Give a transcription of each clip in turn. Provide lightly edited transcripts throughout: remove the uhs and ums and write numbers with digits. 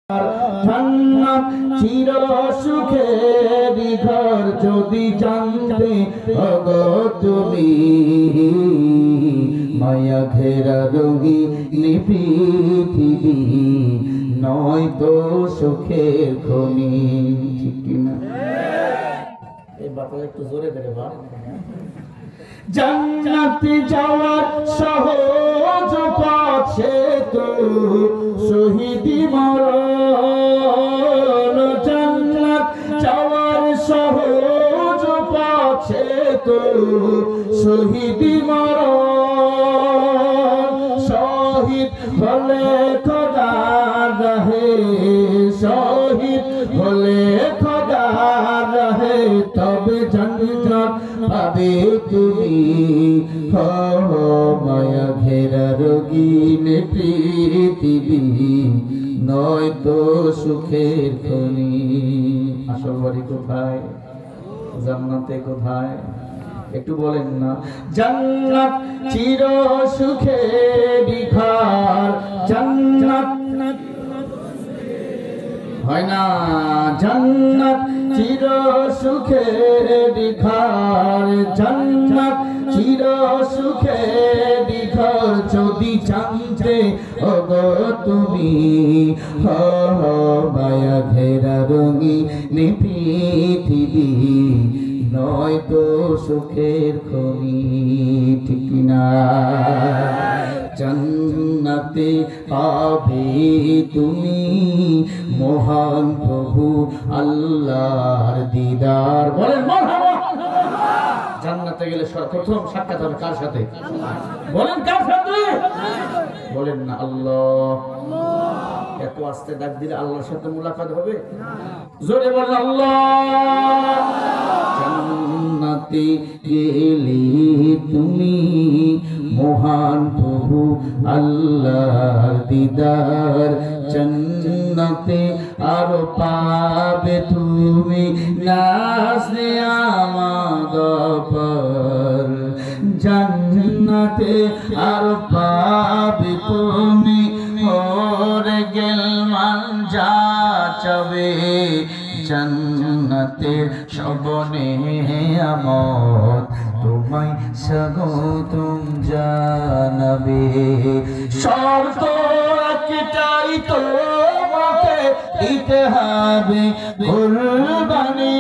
জান্নাত চির সুখের ঘর যদি জানতে ওগো তুমি মায়া ঘেরা রঙিন পৃথিবী নয় তো সুখের খনি। ঠিক কিনা? এই বাতাস একটু জোরে ধরে বা জান্নাতে যাওয়ার সহজ পথ সেতু শহীদি মরণ। জান্নাত যাওয়ার সহজ পথ সেতু শহীদি মরণ। শহীদ হলে খোদার রাহে, শহীদ হলে খোদার রাহে তবে জান্নাত পাবে তুমি। মায়া ঘেরা রঙিন পৃথিবী নয় তো সুখের খনি। আসল বাড়ি কোথায়? জান্নাতে কোথায়? একটু বলেন না। জান্নাত চির সুখের ঘর, জান্নাত হয় না। জান্নাত চির সুখের ঘর, জান্নাত চির সুখের ঘর যদি জানতে ওগো তুমি মায়া ঘেরা রঙিন পৃথিবী নয় তো সুখের খনি। ঠিক না? জান্নাতে পাবে তুমি মহান প্রভু আল্লাহর দিদার। বলেন মারহাবা। জান্নাতে গেলে প্রথম সাক্ষাৎ হবে কার সাথে? বলেন কার সাথে? বলেন না আল্লাহ। এত আস্তে ডাক দিলে আল্লাহর সাথে মুলাকাত হবে? জোরে বলেন আল্লাহ। জান্নাতে গেলে তুমি মহান প্রভু আল্লাহর দিদার। জান্নাতে আরো পাবে তুমি নাজে আমাদ পর। জান্নাতে আরো পাবে তুমি ওরে গেলমান যা চাবে। জান্নাতের শবনে আমত তোমায় স্বাগতম জানাবে। শর্ত একটাই তোমাকে দিতে হবে কুরবানি।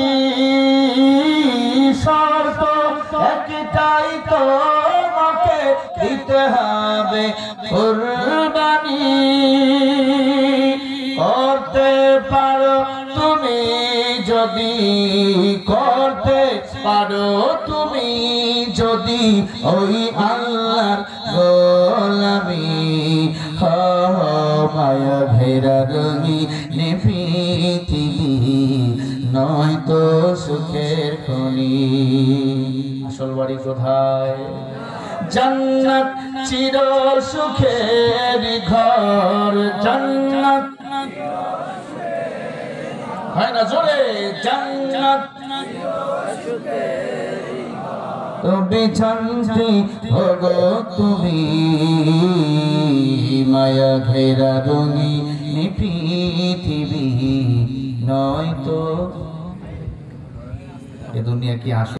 শর্ত একটাই তোমাকে দিতে হবে কুরবানি। করতে পারো তুমি যদি, করতে পারো তুমি যদি ওই আল্লাহর গোলামি। মায়া ঘেরা রঙিন পৃথিবী নয় তো সুখের খনি। আসল বাড়ি কোথায়? জান্নাত চির সুখের ঘর, জান্নাত হয় না জোরে? জান্নাত তবে জানতে ওগো তুমি মায়া ঘেরা রঙিন পৃথিবী নয় তো। এ দুনিয়া কি আসল?